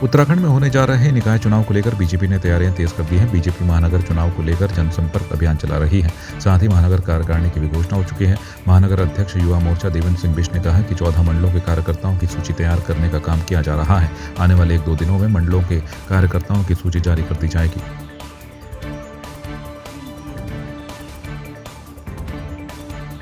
उत्तराखंड में होने जा रहे निकाय चुनाव को लेकर बीजेपी ने तैयारियां तेज कर दी हैं। बीजेपी महानगर चुनाव को लेकर जनसंपर्क अभियान चला रही है। साथ ही महानगर कार्यकारिणी की भी घोषणा हो चुकी है। महानगर अध्यक्ष युवा मोर्चा देवेंद्र सिंह बिष्ट ने कहा कि 14 मंडलों के कार्यकर्ताओं की सूची तैयार करने का काम किया जा रहा है। आने वाले 1-2 दिनों में मंडलों के कार्यकर्ताओं की सूची जारी कर दी जाएगी।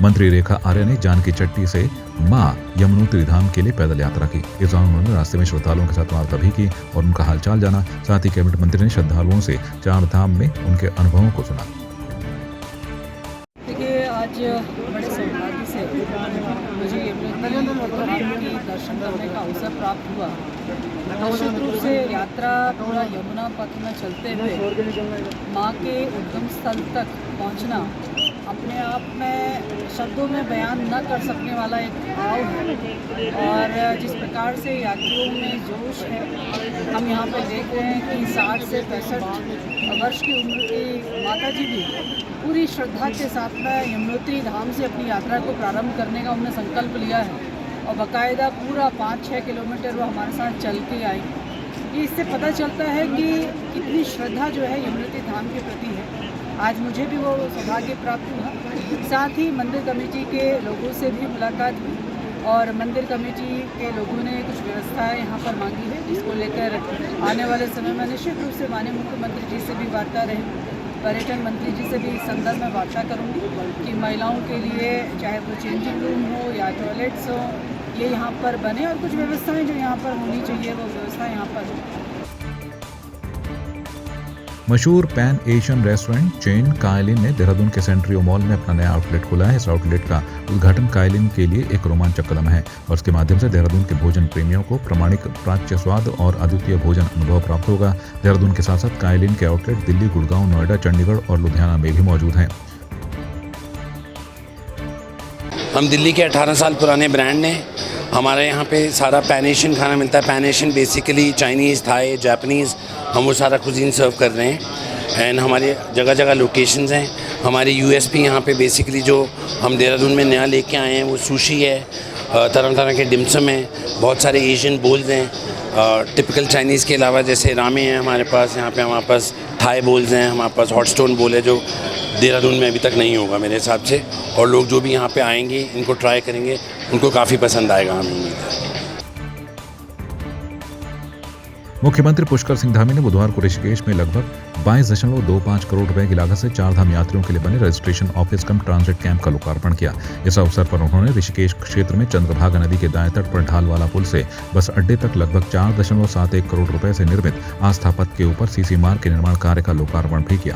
मंत्री रेखा आर्य ने जानकी चट्टी से मां यमुनोत्री धाम के लिए पैदल यात्रा की। इस दौरान उन्होंने रास्ते में श्रद्धालुओं के साथ वार्ता भी की और उनका हालचाल जाना। साथ ही कैबिनेट मंत्री ने श्रद्धालुओं से 4 धाम में उनके अनुभवों को सुना। देखिए, आज बड़े सौभाग्य से मुझे यमुनोत्री की दर्शन करने का अवसर प्राप्त हुआ। निश्चित रूप से यात्रा पूरा यमुना पथ में चलते हुए माँ के उद्गम स्थल तक पहुँचना अपने आप में शब्दों में बयान न कर सकने वाला एक भाव है। और जिस प्रकार से यात्रियों में जोश है, हम यहाँ पे देख रहे हैं कि 60 से 65 वर्ष की उम्र की माता जी भी पूरी श्रद्धा के साथ में यमुनोत्री धाम से अपनी यात्रा को प्रारंभ करने का उन्होंने संकल्प लिया है और बाकायदा पूरा 5-6 किलोमीटर वो हमारे साथ चल के आई। ये इससे पता चलता है कि कितनी श्रद्धा जो है यमुनोत्री धाम के प्रति है। आज मुझे भी वो सौभाग्य प्राप्त हुआ। साथ ही मंदिर कमेटी के लोगों से भी मुलाकात हुई और मंदिर कमेटी के लोगों ने कुछ व्यवस्थाएं यहाँ पर मांगी है, जिसको लेकर आने वाले समय में निश्चित रूप से माननीय मुख्यमंत्री जी से भी वार्ता रही। पर्यटन मंत्री जी से भी इस संदर्भ में वार्ता करूँगी कि महिलाओं के लिए चाहे वो चेंजिंग रूम हो या टॉयलेट्स हो, ये यहाँ पर बने और कुछ व्यवस्थाएँ जो यहाँ पर होनी चाहिए वो व्यवस्था यहाँ पर हो। मशहूर pan Asian restaurant chain Kylian ने देहरादून के सेंट्रियो मॉल में अपना नया आउटलेट खोला है। इस आउटलेट का उद्घाटन कायलिन के लिए एक रोमांचक कदम है और इसके माध्यम से देहरादून के भोजन प्रेमियों को प्रामाणिक प्राच्य स्वाद और अद्वितीय भोजन अनुभव प्राप्त होगा। देहरादून के साथ साथ कायलिन के आउटलेट दिल्ली, गुड़गांव, नोएडा, चंडीगढ़ और लुधियाना में भी मौजूद हैं। हम दिल्ली के 18 साल पुराने ब्रांड हैं। हमारे यहाँ पे सारा पैन एशियन खाना मिलता है। Pan Asian basically Chinese, Thai, Japanese, हम वो सारा कुजीन सर्व कर रहे हैं एंड हमारे जगह जगह लोकेशंस हैं। हमारी यूएसपी यहाँ पे बेसिकली जो हम देहरादून में नया लेके आए हैं वो सुशी है, तरह तरह के डिम्सम हैं, बहुत सारे एशियन बोल्स हैं। टिपिकल चाइनीज़ के अलावा जैसे रामे हैं हमारे पास, यहाँ पे हमारे पास थाई बोल्स हैं, हमारे पास हॉट स्टोन बोल है जो देहरादून में अभी तक नहीं होगा मेरे हिसाब से। और लोग जो भी यहाँ पे आएंगे इनको ट्राई करेंगे, उनको काफ़ी पसंद आएगा, हमें उम्मीद है। मुख्यमंत्री पुष्कर सिंह धामी ने बुधवार को ऋषिकेश में लगभग 22.25 करोड़ रुपए की लागत से 4 धाम यात्रियों के लिए बने रजिस्ट्रेशन ऑफिस कम ट्रांजिट कैंप का लोकार्पण किया। इस अवसर पर उन्होंने ऋषिकेश क्षेत्र में चंद्रभागा नदी के दाएं तट पर ढाल वाला पुल से बस अड्डे तक लगभग 4.71 करोड़ रुपए से निर्मित आस्था पथ के ऊपर सीसी मार्ग के निर्माण कार्य का लोकार्पण भी किया।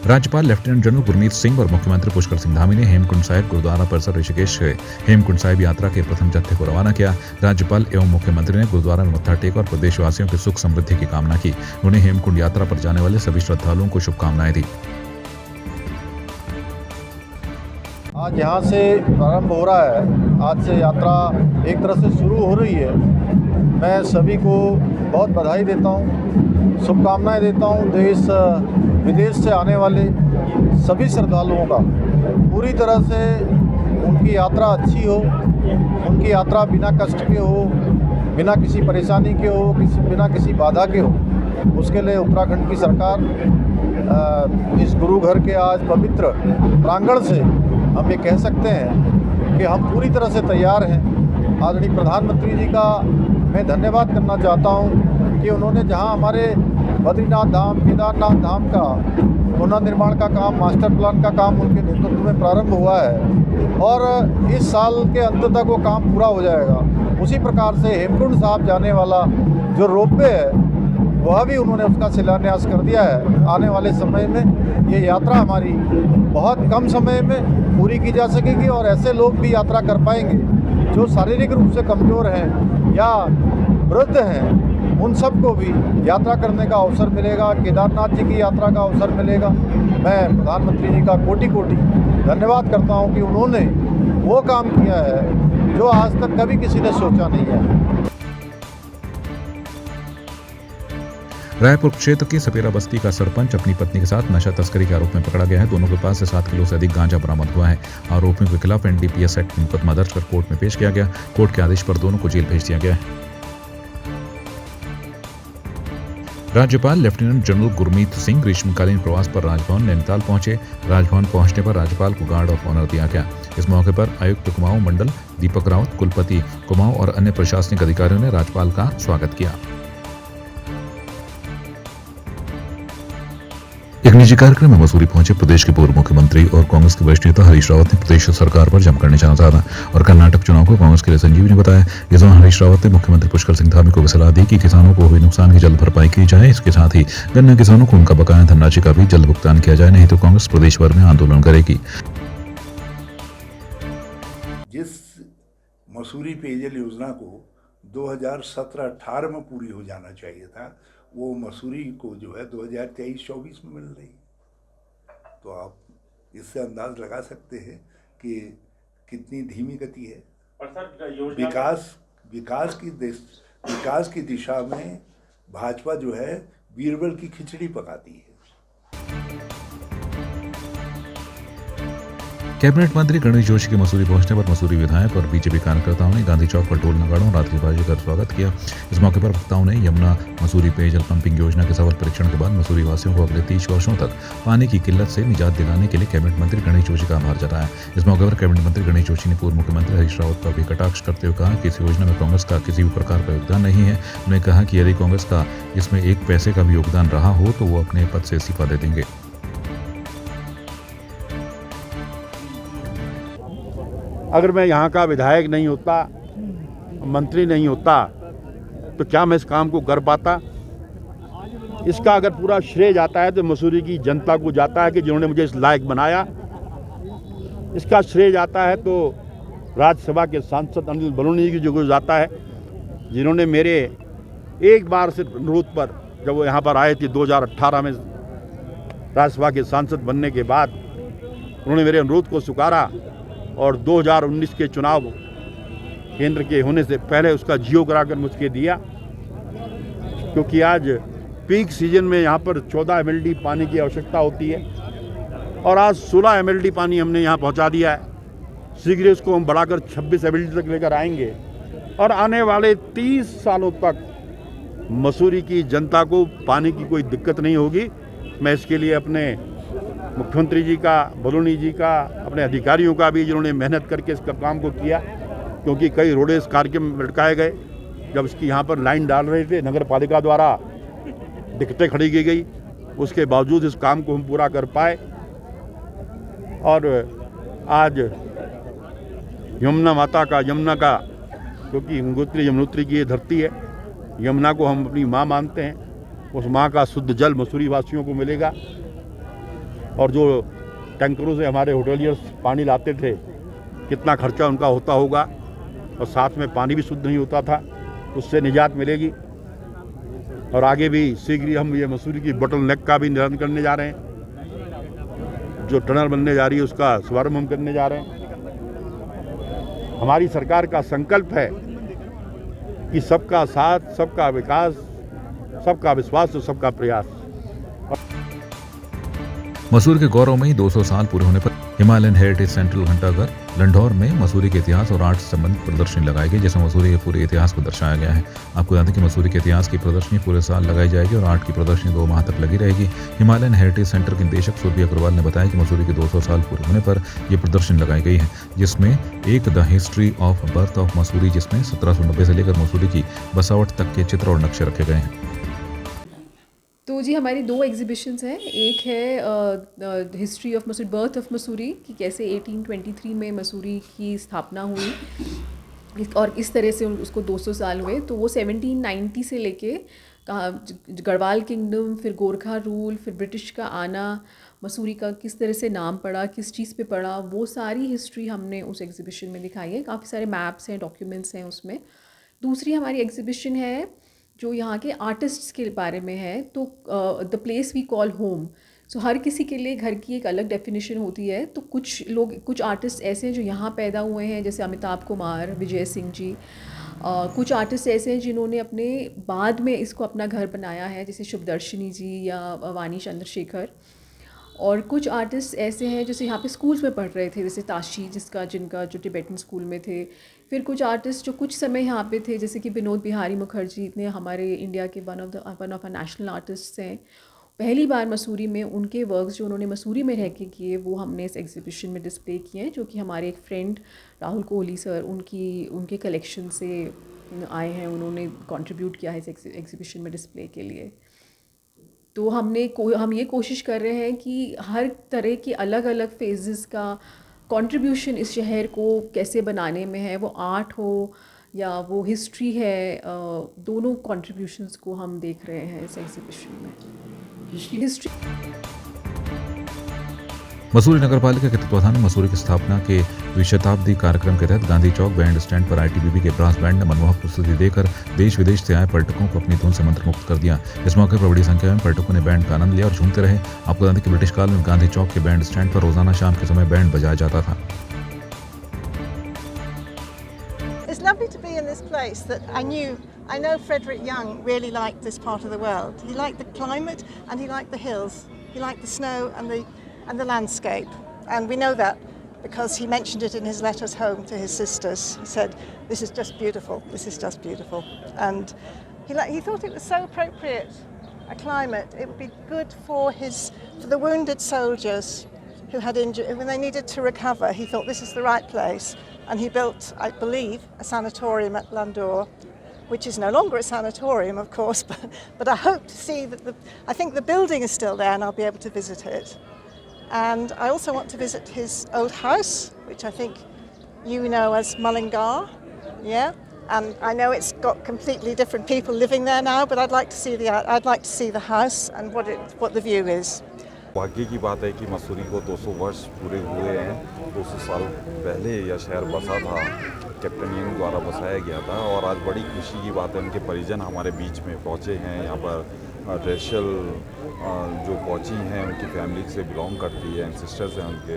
राज्यपाल लेफ्टिनेंट जनरल गुरमीत सिंह और मुख्यमंत्री पुष्कर सिंह धामी ने हेमकुंड साहिब गुरुद्वारा परिसर ऋषिकेश से हेमकुंड साहिब यात्रा के प्रथम जत्थे को रवाना किया। राज्यपाल एवं मुख्यमंत्री ने गुरुद्वारा में मत्था टेका और प्रदेशवासियों की सुख समृद्धि की कामना की। उन्हें हेमकुंड यात्रा पर जाने वाले सभी श्रद्धालुओं को शुभकामनाएं दी। आज यहाँ से प्रारंभ हो रहा है। आज से यात्रा एक तरह से शुरू हो रही है। मैं सभी को बहुत बधाई देता हूँ, शुभकामनाएं देता हूँ। देश विदेश से आने वाले सभी श्रद्धालुओं का पूरी तरह से उनकी यात्रा अच्छी हो, उनकी यात्रा बिना कष्ट के हो, बिना किसी परेशानी के हो, बिना किसी बाधा के हो। उसके लिए उत्तराखंड की सरकार इस गुरु घर के आज पवित्र प्रांगण से हम ये कह सकते हैं कि हम पूरी तरह से तैयार हैं। आदरणीय प्रधानमंत्री जी का मैं धन्यवाद करना चाहता हूँ कि उन्होंने जहाँ हमारे बद्रीनाथ धाम, केदारनाथ धाम का पुनर्निर्माण का काम, मास्टर प्लान का काम उनके नेतृत्व में प्रारंभ हुआ है और इस साल के अंत तक वो काम पूरा हो जाएगा। उसी प्रकार से हेमकुंड साहिब जाने वाला जो रोपवे है वह भी उन्होंने उसका शिलान्यास कर दिया है। आने वाले समय में ये यात्रा हमारी बहुत कम समय में पूरी की जा सकेगी और ऐसे लोग भी यात्रा कर पाएंगे जो शारीरिक रूप से कमज़ोर हैं या वृद्ध हैं, उन सबको भी यात्रा करने का अवसर मिलेगा। केदारनाथ जी की यात्रा का अवसर मिलेगा। मैं प्रधानमंत्री जी का कोटि कोटि धन्यवाद करता हूं कि उन्होंने वो काम किया है जो आज तक कभी किसी ने सोचा नहीं है। रायपुर क्षेत्र की सपेरा बस्ती का सरपंच अपनी पत्नी के साथ नशा तस्करी के आरोप में पकड़ा गया है। दोनों के पास से 7 किलो से अधिक गांजा बरामद हुआ है। आरोपियों के खिलाफ एनडीपीएस एक्ट में मुकदमा दर्ज कर कोर्ट में पेश किया गया। कोर्ट के आदेश पर दोनों को जेल भेज दिया गया है। राज्यपाल लेफ्टिनेंट जनरल गुरमीत सिंह ग्रीष्मकालीन प्रवास पर राजभवन नैनीताल पहुंचे। राजभवन पहुंचने पर राज्यपाल को गार्ड ऑफ ऑनर दिया गया। इस मौके पर आयुक्त कुमाऊं मंडल दीपक रावत, कुलपति कुमाऊं और अन्य प्रशासनिक अधिकारियों ने राज्यपाल का स्वागत किया। एक निजी कार्यक्रम में मसूरी पहुंचे प्रदेश के पूर्व मुख्यमंत्री और कांग्रेस के वरिष्ठ नेता हरीश रावत ने प्रदेश सरकार पर जमकर निशाना साधा और कर्नाटक चुनाव को कांग्रेस के लिए संजीवनी बताया। इस दौरान हरीश रावत ने मुख्यमंत्री पुष्कर सिंह धामी को सलाह दी कि किसानों को हुए नुकसान की जल्द भरपाई की जाए। इसके साथ ही गन्ना किसानों को उनका बकाया धनराशि का भी जल्द भुगतान किया जाए, नहीं तो कांग्रेस प्रदेश भर में आंदोलन करेगी। जिस मसूरी पेयजल योजना को 2017-18 में पूरी हो जाना चाहिए था, वो मसूरी को जो है 2023-24 में मिल रही। तो आप इससे अंदाज लगा सकते हैं कि कितनी धीमी गति है। विकास की दिशा में भाजपा जो है बीरबल की खिचड़ी पकाती है। कैबिनेट मंत्री गणेश जोशी के मसूरी पहुंचने पर मसूरी विधायक और बीजेपी कार्यकर्ताओं ने गांधी चौक पर ढोल नगाड़ों और आतिशबाजी कर स्वागत किया। इस मौके पर वक्ताओं ने यमुना मसूरी पेयजल पंपिंग योजना के सफल परीक्षण के बाद मसूरी वासियों को अगले 30 वर्षों तक पानी की किल्लत से निजात दिलाने के लिए कैबिनेट मंत्री गणेश जोशी का आभार जताया। इस मौके पर कैबिनेट मंत्री गणेश जोशी ने पूर्व मुख्यमंत्री हरीश रावत पर भी कटाक्ष करते हुए कहा कि इस योजना में कांग्रेस का किसी भी प्रकार का योगदान नहीं है। उन्होंने कहा कि यदि कांग्रेस का इसमें 1 पैसे का भी योगदान रहा हो तो वो अपने पद से इस्तीफा दे देंगे। अगर मैं यहाँ का विधायक नहीं होता, मंत्री नहीं होता, तो क्या मैं इस काम को कर पाता? इसका अगर पूरा श्रेय जाता है तो मसूरी की जनता को जाता है कि जिन्होंने मुझे इस लायक बनाया। इसका श्रेय जाता है तो राज्यसभा के सांसद अनिल बलूनी जी को जाता है, जिन्होंने मेरे एक बार सिर्फ अनुरोध पर, जब वो यहाँ पर आए थे 2018 में राज्यसभा के सांसद बनने के बाद, उन्होंने मेरे अनुरोध को स्वीकारा और 2019 के चुनाव केंद्र के होने से पहले उसका जियो कराकर मुझे दिया। क्योंकि आज पीक सीजन में यहाँ पर 14 MLD पानी की आवश्यकता होती है और आज 16 MLD पानी हमने यहाँ पहुँचा दिया है। शीघ्र इसको हम बढ़ाकर 26 MLD तक लेकर आएंगे और आने वाले 30 सालों तक मसूरी की जनता को पानी की कोई दिक्कत नहीं होगी। मैं इसके लिए अपने मुख्यमंत्री जी का, बलूनी जी का, अपने अधिकारियों का भी, जिन्होंने मेहनत करके इस काम को किया, क्योंकि कई रोडे इस कार्यक्रम में लटकाए गए। जब इसकी यहाँ पर लाइन डाल रहे थे, नगर पालिका द्वारा दिक्कतें खड़ी की गई, उसके बावजूद इस काम को हम पूरा कर पाए। और आज यमुना का क्योंकि गंगोत्री यमुनोत्री की ये धरती है, यमुना को हम अपनी माँ मानते हैं। उस माँ का शुद्ध जल मसूरी वासियों को मिलेगा। और जो टैंकरों से हमारे होटलियर्स पानी लाते थे, कितना खर्चा उनका होता होगा, और साथ में पानी भी शुद्ध नहीं होता था, उससे निजात मिलेगी। और आगे भी शीघ्र हम ये मसूरी की बोटल नेक का भी निरंतर करने जा रहे हैं। जो टनल बनने जा रही है उसका शुभारंभ हम करने जा रहे हैं। हमारी सरकार का संकल्प है कि सबका साथ, सबका विकास, सबका विश्वास और सबका प्रयास। मसूरी के गौरवमयी 200 साल पूरे होने पर हिमालयन हेरिटेज सेंटर घंटाघर लंढौर में मसूरी के इतिहास और आर्ट से संबंधित प्रदर्शनी लगाई गई, जिसमें मसूरी के पूरे इतिहास को दर्शाया गया है। आपको बता दें कि मसूरी के इतिहास की प्रदर्शनी पूरे साल लगाई जाएगी और आर्ट की प्रदर्शनी 2 माह तक लगी रहेगी। हिमालयन हेरिटेज सेंटर के निदेशक सुरभि अग्रवाल ने बताया कि मसूरी के 200 साल पूरे होने पर यह प्रदर्शनी लगाई गई है, जिसमें एक the history of birth of Mussoorie, जिसमें 1790 से लेकर मसूरी की बसावट तक के चित्र और नक्शे रखे गए हैं। तो जी हमारी 2 एग्जीबिशंस हैं। एक है history of Mussoorie, birth of Mussoorie, कि कैसे 1823 में मसूरी की स्थापना हुई और इस तरह से उसको 200 साल हुए। तो वो 1790 से लेके गढ़वाल किंगडम, फिर गोरखा रूल, फिर ब्रिटिश का आना, मसूरी का किस तरह से नाम पड़ा, किस चीज़ पे पड़ा, वो सारी हिस्ट्री हमने उस एग्जीबिशन में दिखाई है। काफ़ी सारे मैप्स हैं, डॉक्यूमेंट्स हैं उसमें। दूसरी हमारी एग्जीबिशन है जो यहाँ के आर्टिस्ट्स के बारे में है, तो the place we call home. So हर किसी के लिए घर की एक अलग डेफिनेशन होती है। तो कुछ आर्टिस्ट ऐसे हैं जो यहाँ पैदा हुए हैं, जैसे अमिताभ कुमार, विजय सिंह जी, कुछ आर्टिस्ट ऐसे हैं जिन्होंने अपने बाद में इसको अपना घर बनाया है, जैसे शुभदर्शिनी जी या वानी चंद्रशेखर। और कुछ आर्टिस्ट ऐसे हैं जैसे यहाँ पे स्कूल्स में पढ़ रहे थे, जैसे ताशी जिनका जो टिबेटन स्कूल में थे। फिर कुछ आर्टिस्ट जो कुछ समय यहाँ पे थे, जैसे कि विनोद बिहारी मुखर्जी, इतने हमारे इंडिया के वन ऑफ नेशनल आर्टिस्ट हैं। पहली बार मसूरी में उनके वर्क्स जो उन्होंने मसूरी में रह के किए वो हमने इस एग्जीबिशन में डिस्प्ले किए हैं, जो कि हमारे एक फ्रेंड राहुल कोहली सर उनके कलेक्शन से आए हैं, उन्होंने कंट्रीब्यूट किया है इस एग्जीबिशन में डिस्प्ले के लिए। तो हम ये कोशिश कर रहे हैं कि हर तरह की अलग अलग फेजेस का कंट्रीब्यूशन इस शहर को कैसे बनाने में है, वो आर्ट हो या वो हिस्ट्री है, दोनों कंट्रीब्यूशंस को हम देख रहे हैं इस एग्जीबिशन में। हिस्ट्री मसूरी नगर पालिका के तत्वाधान में मसूरी की स्थापना के द्विशताब्दी कार्यक्रम के तहत गांधी चौक बैंड स्टैंड पर आईटीबीपी के ब्रास बैंड ने मनमोहक प्रस्तुति देकर देश विदेश से आए पर्यटकों को अपनी धुन से मंत्रमुग्ध कर दिया। इस मौके पर बड़ी संख्या में पर्यटकों ने बैंड का आनंद लिया और झूमते रहे। आपको बता दें कि ब्रिटिश काल में गांधी चौक के बैंड स्टैंड पर रोजाना शाम के समय बैंड बजाया जाता था। It's lovely to be in this place that I know Frederick Young really liked this part of the world. He liked the climate and he liked the hills. He liked the snow and the landscape. And we know that because he mentioned it in his letters home to his sisters. He said, "This is just beautiful. This is just beautiful." And he thought it was so appropriate a climate. It would be good for the wounded soldiers who had injured when they needed to recover. He thought this is the right place. And he built, I believe, a sanatorium at Landor, which is no longer a sanatorium, of course, but I hope to see I think the building is still there and I'll be able to visit it. And I also want to visit his old house, which I think you know as Mullingar, yeah? And I know it's got completely different people living there now, but I'd like to see the house and what the view is. भाग्य की बात है कि मसूरी को 200 वर्ष पूरे हुए हैं। 200 साल पहले यह शहर बसा था, कैप्टन यंग द्वारा बसाया गया था। और आज बड़ी खुशी की बात है, उनके परिजन हमारे बीच में पहुंचे हैं। यहाँ पर रेशल जो पहुंची हैं उनकी फैमिली से बिलोंग करती है, एंसेस्टर्स हैं उनके,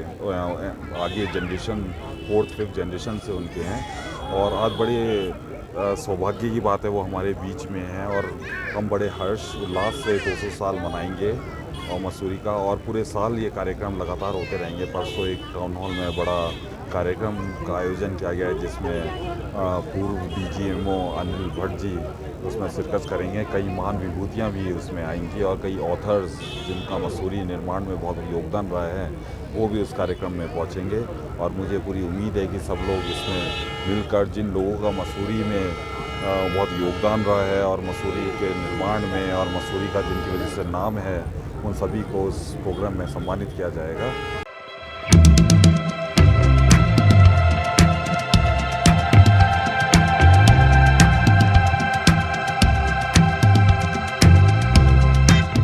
आगे जनरेशन 4th 5th जनरेशन से उनके हैं। और आज बड़े सौभाग्य की बात है वो हमारे बीच में हैं और हम बड़े हर्ष उल्लास से 200 साल मनाएंगे और मसूरी का, और पूरे साल ये कार्यक्रम लगातार होते रहेंगे। परसों एक टाउन हॉल में बड़ा कार्यक्रम का आयोजन किया गया है जिसमें पूर्व DGMO अनिल भट्ट जी उसमें शिरकत करेंगे। कई महान विभूतियाँ भी उसमें आएंगी और कई ऑथर्स जिनका मसूरी निर्माण में बहुत योगदान रहा है वो भी उस कार्यक्रम में पहुँचेंगे। और मुझे पूरी उम्मीद है कि सब लोग इसमें मिलकर, जिन लोगों का मसूरी में बहुत योगदान रहा है और मसूरी के निर्माण में और मसूरी का जिनकी वजह से नाम है, उन सभी को इस प्रोग्राम में सम्मानित किया जाएगा।